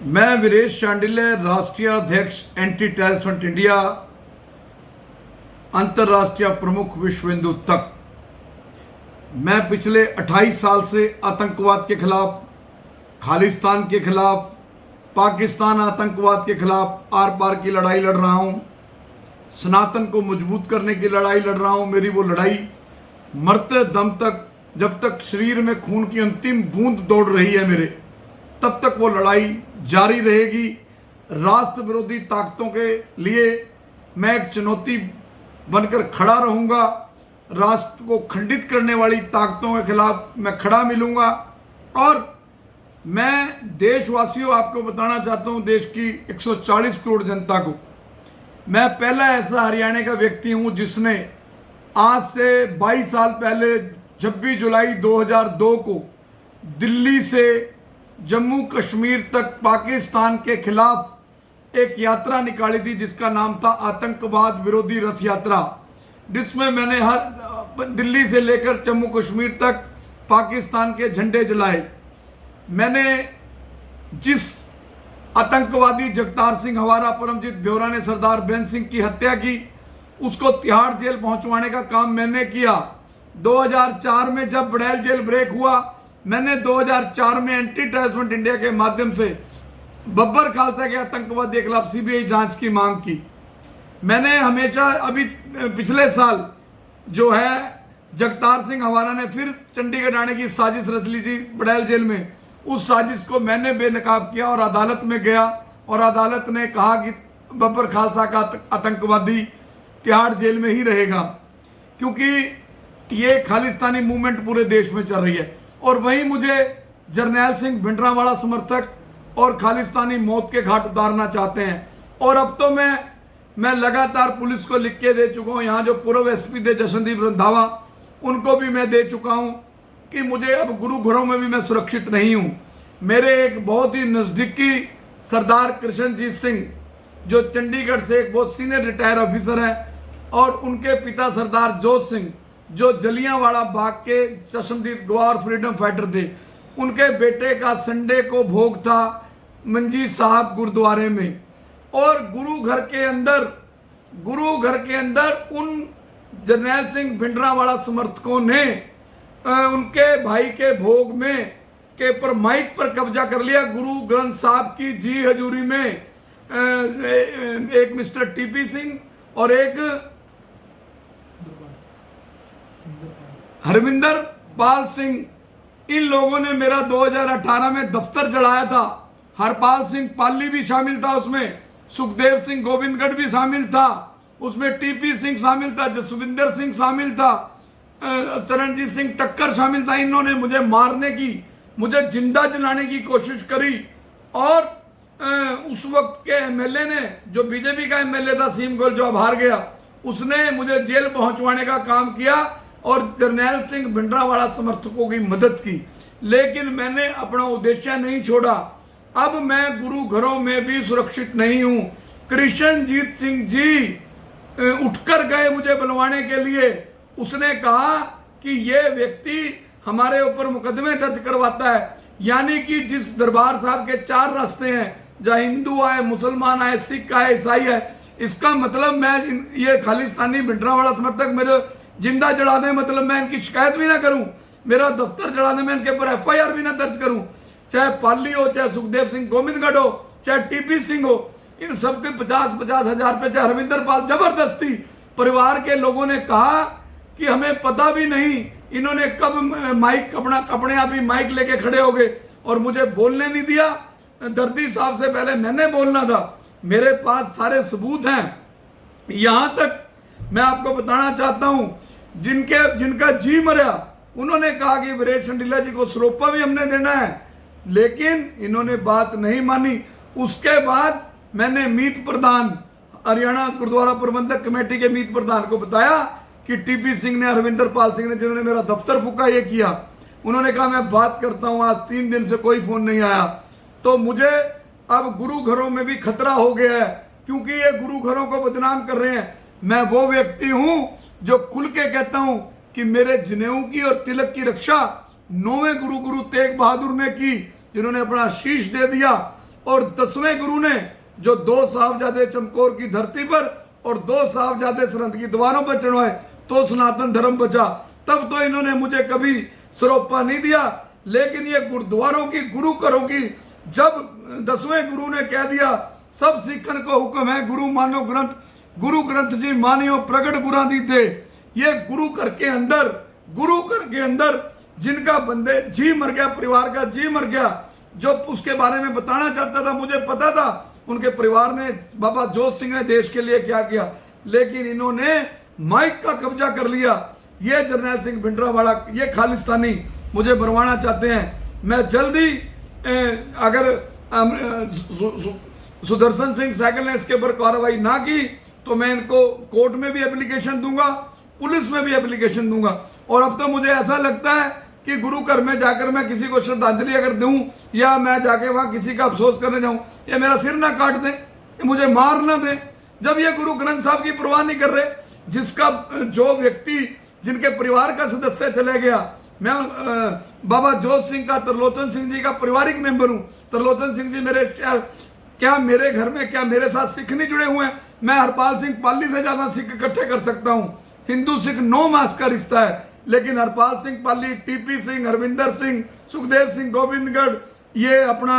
मैं वीरेश शांडिल्य, राष्ट्रीय अध्यक्ष एंटी टेररिस्ट फ्रंट इंडिया, अंतर्राष्ट्रीय प्रमुख विश्व हिंदू तक। मैं पिछले 28 साल से आतंकवाद के खिलाफ, खालिस्तान के खिलाफ, पाकिस्तान आतंकवाद के खिलाफ आर पार की लड़ाई लड़ रहा हूँ। सनातन को मजबूत करने की लड़ाई लड़ रहा हूँ। मेरी वो लड़ाई मरते दम तक, जब तक शरीर में खून की अंतिम बूंद दौड़ रही है मेरे, तब तक वो लड़ाई जारी रहेगी। राष्ट्र विरोधी ताकतों के लिए मैं एक चुनौती बनकर खड़ा रहूंगा। राष्ट्र को खंडित करने वाली ताकतों के खिलाफ मैं खड़ा मिलूंगा। और मैं देशवासियों, आपको बताना चाहता हूं, देश की 140 करोड़ जनता को, मैं पहला ऐसा हरियाणा का व्यक्ति हूं जिसने आज से 22 साल पहले 26 जुलाई 2002 को दिल्ली से जम्मू कश्मीर तक पाकिस्तान के खिलाफ एक यात्रा निकाली थी जिसका नाम था आतंकवाद विरोधी रथ यात्रा, जिसमें मैंने हर दिल्ली से लेकर जम्मू कश्मीर तक पाकिस्तान के झंडे जलाए। मैंने जिस आतंकवादी जगतार सिंह हवारा, परमजीत ब्योरा ने सरदार बेन सिंह की हत्या की, उसको तिहाड़ जेल पहुंचवाने का काम मैंने किया। 2004 में जब बड़ैल जेल ब्रेक हुआ, मैंने 2004 में एंटी टेररिस्ट फ्रंट इंडिया के माध्यम से बब्बर खालसा के आतंकवाद के खिलाफ सीबीआई जांच की मांग की। मैंने हमेशा, अभी पिछले साल जो है जगतार सिंह हवारा ने फिर चंडीगढ़ आने की साजिश रच ली थी बड़ैल जेल में, उस साजिश को मैंने बेनकाब किया और अदालत में गया और अदालत ने कहा कि बब्बर खालसा का आतंकवादी तिहाड़ जेल में ही रहेगा, क्योंकि ये खालिस्तानी मूवमेंट पूरे देश में चल रही है। और वहीं मुझे जरनैल सिंह भिंडरांवाला समर्थक और खालिस्तानी मौत के घाट उतारना चाहते हैं। और अब तो मैं लगातार पुलिस को लिख के दे चुका हूँ। यहाँ जो पूर्व एसपी थे जशनदीप रंधावा, उनको भी मैं दे चुका हूँ कि मुझे अब गुरु घरों में भी मैं सुरक्षित नहीं हूँ। मेरे एक बहुत ही नज़दीकी सरदार कृष्णजीत सिंह, जो चंडीगढ़ से एक बहुत सीनियर रिटायर ऑफिसर हैं, और उनके पिता सरदार जोत सिंह, जो जलियांवाला बाग के चश्मदीद गवाह और फ्रीडम फाइटर थे, उनके बेटे का संडे को भोग था मंजी साहब गुरुद्वारे में। और गुरु घर के अंदर उन जरनैल सिंह भिंडरांवाला समर्थकों ने उनके भाई के भोग में के पर माइक पर कब्जा कर लिया। गुरु ग्रंथ साहब की जी हजूरी में एक मिस्टर टीपी सिंह और एक हरविंदर पाल सिंह, इन लोगों ने मेरा 2018 में दफ्तर जलाया था। हरपाल सिंह पाली भी शामिल था उसमें, सुखदेव सिंह गोविंदगढ़ भी शामिल था उसमें, टीपी सिंह शामिल था, जसविंदर सिंह शामिल था, चरणजीत सिंह टक्कर शामिल था। इन्होंने मुझे मारने की, मुझे जिंदा जलाने की कोशिश करी। और उस वक्त के एमएलए ने, जो बीजेपी का एमएलए था सीम गोल, जो अब हार गया, उसने मुझे जेल पहुंचवाने का काम किया और जरनैल सिंह भिंडरांवाला समर्थकों की मदद की। लेकिन मैंने अपना उद्देश्य नहीं छोड़ा। अब मैं गुरु घरों में भी सुरक्षित नहीं हूं। कृष्णजीत सिंह जी उठकर गए मुझे बुलवाने के लिए। उसने कहा कि ये व्यक्ति हमारे ऊपर मुकदमे दर्ज करवाता है। यानी कि जिस दरबार साहब के 4 रास्ते हैं, जहाँ हिंदू आए, मुसलमान आए, सिख आए, ईसाई आए, इसका मतलब मैं ये खालिस्तानी भिंडरांवाला समर्थक मेरे जिंदा जला दें, मतलब मैं इनकी शिकायत भी ना करूं, मेरा दफ्तर जला दें, मैं इनके ऊपर एफआईआर भी ना दर्ज करूं, चाहे पाली हो, चाहे सुखदेव सिंह गोविंदगढ़ हो, चाहे टीपी सिंह हो, इन सबके 50-50 हजार रुपये, चाहे हरविंदर पाल। जबरदस्ती परिवार के लोगों ने कहा कि हमें पता भी नहीं इन्होंने कब माइक अपने आप ही माइक लेके खड़े हो गए और मुझे बोलने नहीं दिया। दर्दी साहब से पहले मैंने बोलना था। मेरे पास सारे सबूत हैं। यहां तक मैं आपको बताना चाहता हूं, जिनका जी मरा, उन्होंने कहा कि वीरेश शांडिल्य जी को सरोपा भी हमने देना है, लेकिन इन्होंने बात नहीं मानी। उसके बाद मैंने मीत प्रधान, हरियाणा गुरुद्वारा प्रबंधक कमेटी के मीत प्रधान को बताया कि टीपी सिंह ने, हरविंदर पाल सिंह ने, जिन्होंने मेरा दफ्तर फूका, ये किया। उन्होंने कहा मैं बात करता हूं। आज 3 दिन से कोई फोन नहीं आया। तो मुझे अब गुरु घरों में भी खतरा हो गया है, क्योंकि ये गुरु घरों को बदनाम कर रहे हैं। मैं वो व्यक्ति हूं जो खुल के कहता हूं कि मेरे जनेऊ की और तिलक की रक्षा 9वें गुरु तेग बहादुर ने की, जिन्होंने अपना शीश दे दिया। और 10वें गुरु ने जो 2 साहबजादे चमकौर की धरती पर और 2 साहबजादे सरहद की दीवारों पर चढ़वाए तो सनातन धर्म बचा। तब तो इन्होंने मुझे कभी सरोपा नहीं दिया। लेकिन ये गुरुद्वारों की गुरु घरों की जब 10वें गुरु ने कह दिया सब सिखन को हुक्म है गुरु मानो ग्रंथ, गुरु ग्रंथ जी मानियो प्रगट गुरा दी थे। ये गुरु घर के अंदर जिनका बंदे जी मर गया, परिवार का जी मर गया, जो उसके बारे में बताना चाहता था, मुझे पता था उनके परिवार ने, बाबा जोत सिंह ने देश के लिए क्या किया, लेकिन इन्होंने माइक का कब्जा कर लिया। ये जरनैल सिंह भिंडरावाला, ये खालिस्तानी मुझे मरवाना चाहते हैं। मैं जल्दी अगर सुदर्शन सिंह सैकल ने इसके ऊपर कार्रवाई ना की तो मैं इनको कोर्ट में भी एप्लीकेशन दूंगा, पुलिस में भी एप्लीकेशन दूंगा। और अब तो मुझे ऐसा लगता है कि गुरु घर में जाकर मैं किसी को श्रद्धांजलि अगर दूं या मैं जाके वहां किसी का अफसोस करने जाऊं, ये मेरा सिर ना काट दें, ये मुझे मार ना दें। जब ये गुरु ग्रंथ साहब की परवाह नहीं कर रहे, जिसका जो व्यक्ति जिनके परिवार का सदस्य चले गया, मैं बाबा जोत सिंह का, त्रिलोचन सिंह जी का पारिवारिक मेंबर हूं। त्रिलोचन सिंह जी मेरे क्या मेरे घर में क्या मेरे साथ सिख नहीं जुड़े हुए हैं? मैं हरपाल सिंह पाली से ज्यादा सिख इकट्ठे कर सकता हूं। हिंदू सिख 9 मास का रिश्ता है, लेकिन हरपाल सिंह पाली, टीपी सिंह, हरविंदर सिंह, सुखदेव सिंह गोविंदगढ़, ये अपना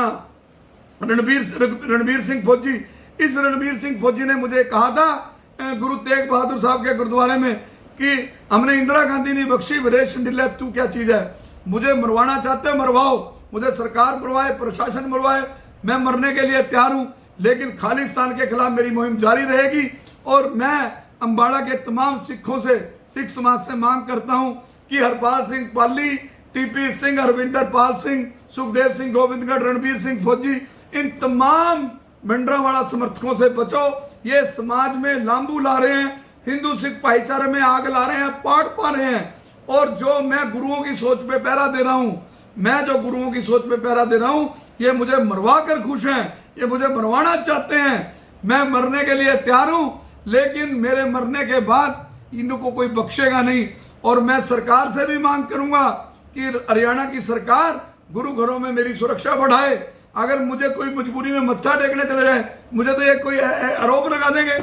रणबीर सिंह फौजी, इस रणबीर सिंह फौजी ने मुझे कहा था गुरु तेग बहादुर साहब के गुरुद्वारे में कि हमने इंदिरा गांधी नहीं बख्शी, वीरेश डिल्ला तू क्या चीज है? मुझे मरवाना चाहते हो मरवाओ, मुझे सरकार मरवाए, प्रशासन मरवाए, मैं मरने के लिए तैयार हूं। लेकिन खालिस्तान के खिलाफ मेरी मुहिम जारी रहेगी। और मैं अम्बाड़ा के तमाम सिखों से, सिख समाज से मांग करता हूं कि हरपाल सिंह पाली, टीपी सिंह, हरविंदर पाल सिंह, सुखदेव सिंह गोविंदगढ़, रणबीर सिंह फौजी, इन तमाम भिंडरावाला समर्थकों से बचो। ये समाज में लांबू ला रहे हैं, हिंदू सिख भाईचारे में आग ला रहे हैं, पाट पा रहे हैं। और जो मैं गुरुओं की सोच पे पहरा दे रहा हूं, मैं जो गुरुओं की सोच पे पहरा दे रहा हूं, ये मुझे मरवा कर खुश हैं, ये मुझे मरवाना चाहते हैं। मैं मरने के लिए तैयार हूं, लेकिन मेरे मरने के बाद इनको कोई बख्शेगा नहीं। और मैं सरकार से भी मांग करूंगा कि हरियाणा की सरकार गुरु घरों में मेरी सुरक्षा बढ़ाए। अगर मुझे कोई मजबूरी में मत्था टेकने चले जाए, मुझे तो ये कोई आरोप लगा देंगे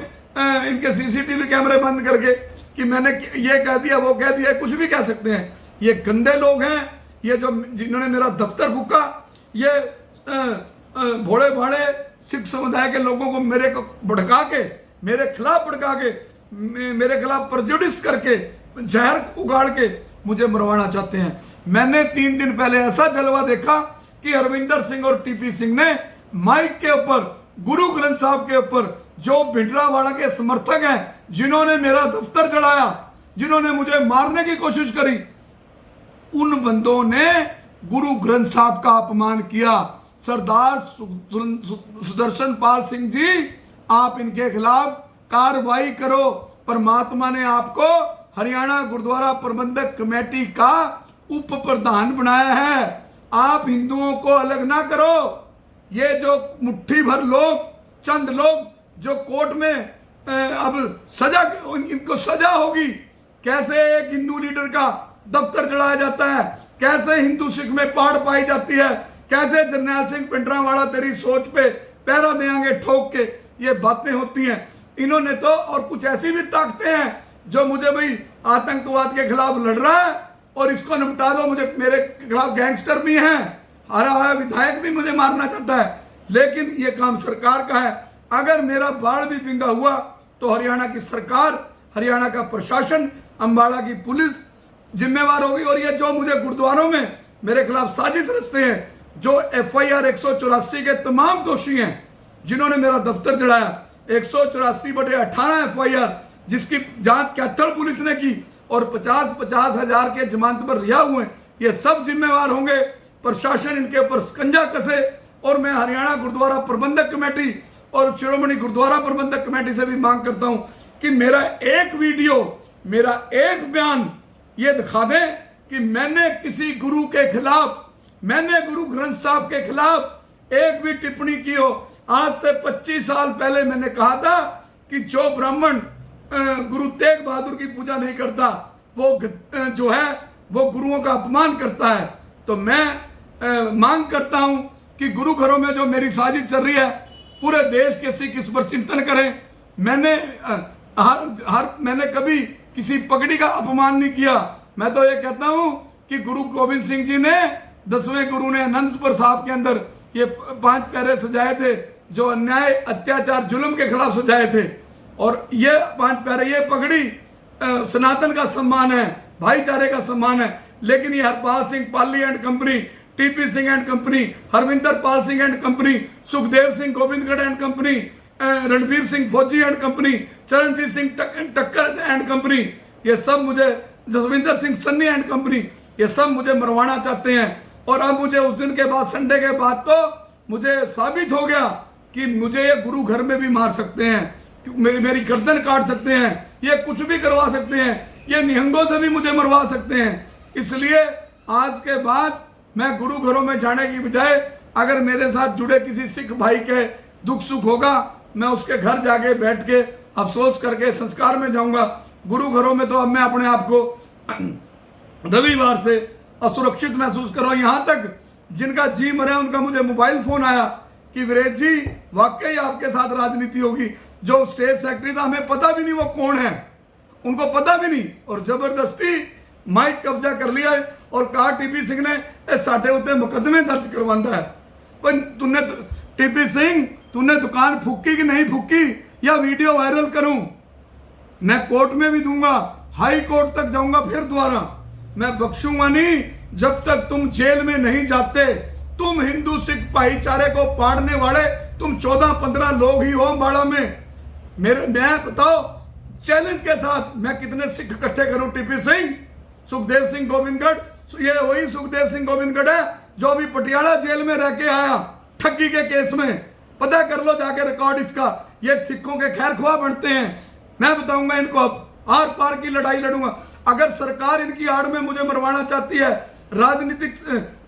इनके सीसीटीवी कैमरे बंद करके कि मैंने ये कह दिया, वो कह दिया, कुछ भी कह सकते हैं। ये गंदे लोग हैं, ये जो जिन्होंने मेरा दफ्तर फूका, ये भोले भाड़े सिख समुदाय के लोगों को मेरे को भड़का के, मेरे खिलाफ भड़का के, मेरे खिलाफ प्रजुडिस करके, जहर उगाड़ के मुझे मरवाना चाहते हैं। मैंने 3 दिन पहले ऐसा जलवा देखा कि हरविंदर सिंह और टीपी सिंह ने माइक के ऊपर, गुरु ग्रंथ साहब के ऊपर, जो भिंडरावाला के समर्थक हैं, जिन्होंने मेरा दफ्तर जलाया, जिन्होंने मुझे मारने की कोशिश करी, उन बंदों ने गुरु ग्रंथ साहब का अपमान किया। सरदार सुदर्शन पाल सिंह जी, आप इनके खिलाफ कार्रवाई करो। परमात्मा ने आपको हरियाणा गुरुद्वारा प्रबंधक कमेटी का उप प्रधान बनाया है। आप हिंदुओं को अलग ना करो। ये जो मुट्ठी भर लोग, चंद लोग जो कोर्ट में अब सजा, इनको सजा होगी। कैसे एक हिंदू लीडर का दफ्तर जलाया जाता है, कैसे हिंदू सिख में पाड़ पाई जाती है, कैसे जरनैल सिंह भिंडरावाला तेरी सोच पे पहरा देंगे ठोक के, ये बातें होती हैं। इन्होंने तो और कुछ ऐसी भी ताकतें हैं जो मुझे भाई आतंकवाद के खिलाफ लड़ रहा है और इसको निपटा दो, मुझे मेरे खिलाफ गैंगस्टर भी हैं, हारा हुआ विधायक भी मुझे मारना चाहता है। लेकिन ये काम सरकार का है। अगर मेरा बाढ़ भी पिंगा हुआ तो हरियाणा की सरकार, हरियाणा का प्रशासन, अम्बाड़ा की पुलिस जिम्मेवार होगी। और ये जो मुझे गुरुद्वारों में मेरे खिलाफ साजिश रचते हैं, जो FIR 184 के तमाम दोषी हैं, जिन्होंने मेरा दफ्तर जलाया, 184/18 FIR जिसकी जांच कैथल पुलिस ने की और 50-50 हजार के जमानत पर रिहा हुए, ये सब जिम्मेवार होंगे। प्रशासन इनके ऊपर शिकंजा कसे। और मैं हरियाणा गुरुद्वारा प्रबंधक कमेटी और शिरोमणि गुरुद्वारा प्रबंधक कमेटी से भी मांग करता हूं कि मेरा एक वीडियो, मेरा एक बयान ये दिखा दे कि मैंने किसी गुरु के खिलाफ, मैंने गुरु ग्रंथ साहब के खिलाफ एक भी टिप्पणी की हो। आज से 25 साल पहले मैंने कहा था कि जो ब्राह्मण गुरु तेग बहादुर की पूजा नहीं करता, वो जो है वो गुरुओं का अपमान करता है। तो मैं मांग करता हूं कि गुरु घरों में जो मेरी साजिश चल रही है, पूरे देश के सिख इस पर चिंतन करें। मैंने कभी किसी पगड़ी का अपमान नहीं किया। मैं तो ये कहता हूं कि गुरु गोविंद सिंह जी ने, 10वें गुरु ने अनंतपुर साहब के अंदर ये 5 प्यारे सजाए थे, जो अन्याय अत्याचार जुल्म के खिलाफ सजाए थे। और ये 5 प्यारे, ये पगड़ी सनातन का सम्मान है, भाईचारे का सम्मान है। लेकिन ये Harpal Singh Pali and company, TP Singh and company, Harvinder Pal Singh and company, Sukhdev Singh Gobindgarh and company, Ranbir Singh Fauji and company, Charanjit Singh टक्कर एंड कंपनी, ये सब मुझे, जसविंदर सिंह सन्नी एंड कंपनी, ये सब मुझे मरवाना चाहते हैं। और अब मुझे उस दिन के बाद, संडे के बाद, तो मुझे साबित हो गया कि मुझे ये गुरु घर में भी मार सकते हैं, मेरी गर्दन काट सकते हैं, ये कुछ भी करवा सकते हैं, ये निहंगों से भी मुझे मरवा सकते हैं। इसलिए आज के बाद मैं गुरु घरों में जाने की बजाय, अगर मेरे साथ जुड़े किसी सिख भाई के दुख सुख होगा, मैं उसके घर जाके बैठ के अफसोस करके संस्कार में जाऊंगा। गुरु घरों में तो अब मैं अपने आप को रविवार से असुरक्षित महसूस कर रहा हूं। यहां तक जिनका जी मरे उनका मुझे मोबाइल फोन आया कि वीरेश जी वाकई आपके साथ राजनीति होगी। जो स्टेट सेक्रेटरी था, हमें पता भी नहीं वो कौन है, उनको पता भी नहीं, और जबरदस्ती माइक कब्जा कर लिया है और कहा टीपी सिंह ने साढ़े उत्ते मुकदमे दर्ज करवाता है। पर तूने, टीपी सिंह, तूने दुकान फूकी कि नहीं फूकी, या वीडियो वायरल करूं? मैं कोर्ट में भी दूंगा, हाई कोर्ट तक जाऊंगा, फिर दोबारा मैं बख्शूंगा नहीं जब तक तुम जेल में नहीं जाते। तुम हिंदू सिख भाईचारे को पाड़ने वाले, तुम 14-15 लोग ही हो अम्बाड़ा में। मैं बताओ, चैलेंज के साथ मैं कितने सिख इकट्ठे करूं? टीपी सिंह, सुखदेव सिंह गोविंदगढ़, ये वही सुखदेव सिंह गोविंदगढ़ है जो अभी पटियाला जेल में रह के आया ठगी के केस में। पता कर लो जाके रिकॉर्ड इसका। ये सिखों के खैर ख्वाह बनते हैं। मैं बताऊंगा इनको, अब आर पार की लड़ाई लड़ूंगा। अगर सरकार इनकी आड़ में मुझे मरवाना चाहती है, राजनीतिक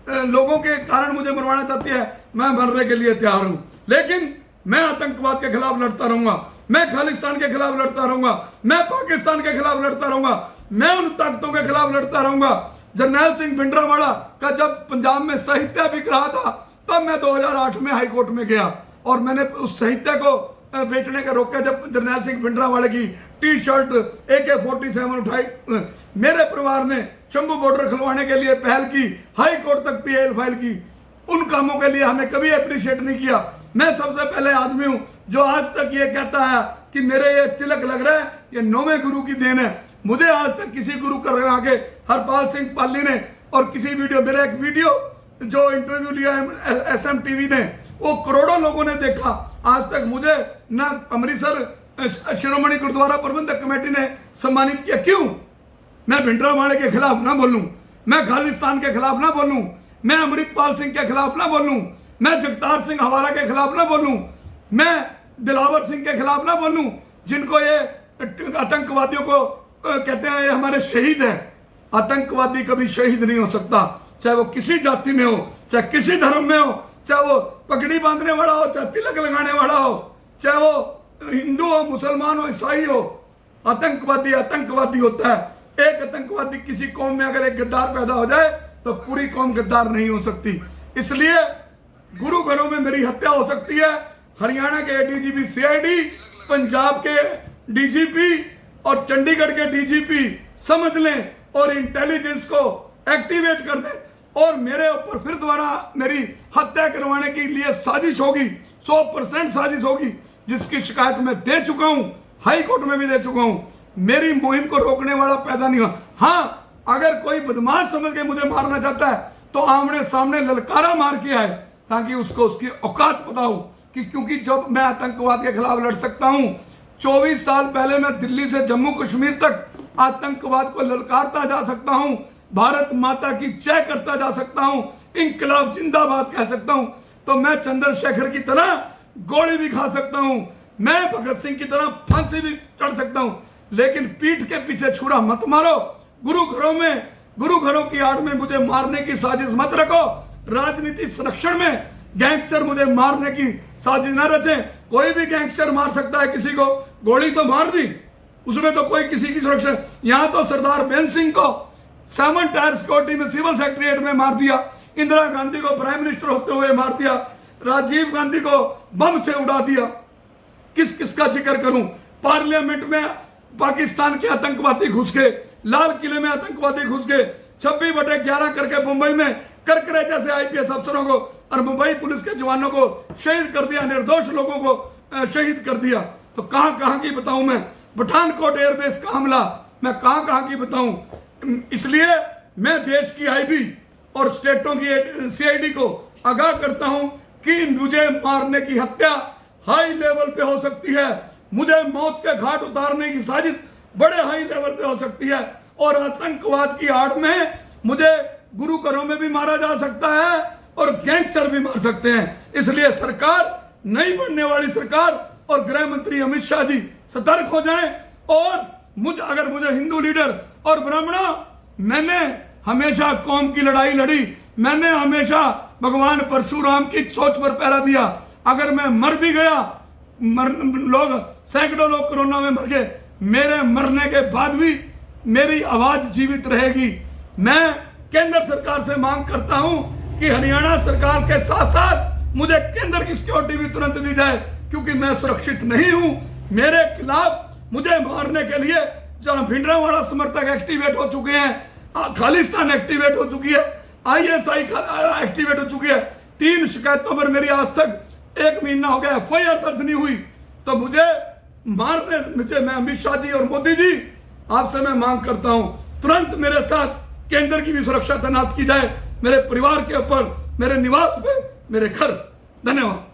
लोगों के कारण मुझे मरवाना चाहती है, मैं मरने के लिए तैयार हूं। लेकिन मैं आतंकवाद के खिलाफ लड़ता रहूंगा, मैं खालिस्तान के खिलाफ लड़ता रहूंगा, मैं पाकिस्तान के खिलाफ लड़ता रहूंगा, मैं उन ताकतों के खिलाफ लड़ता रहूंगा। जरनैल सिंह भिंडरावाला का जब पंजाब में साहित्य बिक रहा था, तब मैं 2008 में हाई कोर्ट में गया और मैंने उस साहित्य को बेचने का रोका। जब जरनैल सिंह भिंडरावाले की टी शर्ट AK-47 उठाई, मेरे परिवार ने शंभू बॉर्डर खुलवाने के लिए पहल की, हाई कोर्ट तक PIL फाइल की। उन कामों के लिए हमें कभी अप्रिशिएट नहीं किया। मैं सबसे पहले आदमी हूं जो आज तक ये कहता है कि मेरे ये तिलक लग रहा है, ये 9वें गुरु की देन है। मुझे आज तक किसी गुरु कर आगे हरपाल सिंह पाली ने, और किसी वीडियो, मेरा एक वीडियो जो इंटरव्यू लिया है SM TV ने, वो करोड़ों लोगों ने देखा। आज तक मुझे ना अमृतसर शिरोमणि गुरुद्वारा प्रबंधक कमेटी ने सम्मानित किया। क्यों? मैं भिंडरावाले के खिलाफ ना बोलूं, मैं खालिस्तान के खिलाफ ना बोलूं, मैं अमृतपाल सिंह के खिलाफ ना बोलूं, मैं जगतार सिंह हवाला के खिलाफ ना बोलूं, मैं दिलावर सिंह के खिलाफ ना बोलूं, जिनको ये आतंकवादियों को कहते हैं ये हमारे शहीद हैं। आतंकवादी कभी शहीद नहीं हो सकता, चाहे वो किसी जाति में हो, चाहे किसी धर्म में हो, चाहे वो पगड़ी बांधने वाला हो, चाहे तिलक लगाने वाला हो, चाहे वो हिंदू हो, मुसलमान हो, ईसाई हो। आतंकवादी आतंकवादी होता है। एक आतंकवादी किसी कौम में अगर एक गद्दार पैदा हो जाए तो पूरी कौम गद्दार नहीं हो सकती। इसलिए गुरु घरों में मेरी हत्या हो सकती है। हरियाणा के DGP CID, पंजाब के DGP और चंडीगढ़ के DGP समझ लें और इंटेलिजेंस को एक्टिवेट कर दें और मेरे ऊपर फिर दोबारा मेरी हत्या करवाने के लिए साजिश होगी, 100% साजिश होगी, जिसकी शिकायत मैं दे चुका हूं, हाई कोर्ट में भी दे चुका हूं। मेरी मुहिम को रोकने वाला पैदा नहीं हुआ। हाँ, अगर कोई बदमाश समझ के मुझे मारना चाहता है तो आमने सामने ललकारा मार के आए, ताकि उसको उसकी औकात पता हो कि क्योंकि जब मैं आतंकवाद के खिलाफ लड़ सकता हूं, 24 साल पहले मैं दिल्ली से जम्मू कश्मीर तक आतंकवाद को ललकारता जा सकता हूं, भारत माता की जय करता जा सकता हूं, इंकलाब जिंदाबाद कह सकता हूं, तो मैं चंद्रशेखर की तरह गोली भी खा सकता हूं, मैं भगत सिंह की तरह फांसी भी चढ़ सकता हूं। लेकिन पीठ के पीछे छुरा मत मारो। गुरु घरों की आड़ में मुझे मारने की साजिश मत रखो। राजनीति संरक्षण में गैंगस्टर मुझे मारने की साजिश न रचे। कोई भी गैंगस्टर मार सकता है किसी को, गोली तो मार दी, उसमें तो कोई किसी की सुरक्षा। यहां तो सरदार बेन सिंह को 7 टायर सिक्योरिटी में सिविल सेक्रेटरीट में मार दिया। इंदिरा गांधी को प्राइम मिनिस्टर होते हुए मार दिया, राजीव गांधी को बम से उड़ा दिया। किस किस का जिक्र करूं? पार्लियामेंट में पाकिस्तान के आतंकवादी घुस गए, लाल किले में आतंकवादी घुस गए, 26/11 करके मुंबई में करकरे जैसे आईपीएस अफसरों को और मुंबई पुलिस के जवानों को शहीद कर दिया, निर्दोष लोगों को शहीद कर दिया। तो कहां कहां की बताऊं मैं? पठानकोट एयरबेस का हमला मैं कहां कहां की बताऊं? इसलिए मैं देश की आईबी और स्टेटों की सीआईडी को आगाह करता हूं कि मुझे मारने की हत्या हाई लेवल पे हो सकती है, मुझे मौत के घाट उतारने की साजिश बड़े हाई लेवल पे हो सकती है, और आतंकवाद की आड़ में मुझे गुरु घरों में भी मारा जा सकता है और गैंगस्टर भी मार सकते हैं। इसलिए सरकार, नई बनने वाली सरकार और गृह मंत्री अमित शाह जी सतर्क हो जाएं। और अगर मुझे हिंदू लीडर और ब्राह्मणों, मैंने हमेशा कौम की लड़ाई लड़ी, मैंने हमेशा भगवान परशुराम की सोच पर पहरा दिया। अगर मैं मर भी गया, सैकड़ों लोग कोरोना में मर गए, मेरे मरने के बाद भी मेरी आवाज जीवित रहेगी। मैं केंद्र सरकार से मांग करता हूं कि हरियाणा सरकार के साथ साथ मुझे केंद्र की सिक्योरिटी भी तुरंत दी जाए, क्योंकि मैं सुरक्षित नहीं हूं। मेरे खिलाफ मुझे मारने के लिए जहां भिंडरावाड़ा समर्थक एक्टिवेट हो चुके हैं, खालिस्तान एक्टिवेट हो चुकी है, आईएसआई एक्टिवेट हो चुकी है, 3 शिकायतों पर मेरी आज तक 1 महीना हो गया एफआईआर दर्ज नहीं हुई। तो मुझे मारने, मैं अमित शाह जी और मोदी जी, आपसे मैं मांग करता हूं तुरंत मेरे साथ केंद्र की भी सुरक्षा तैनात की जाए, मेरे परिवार के ऊपर, मेरे निवास पे, मेरे घर। धन्यवाद।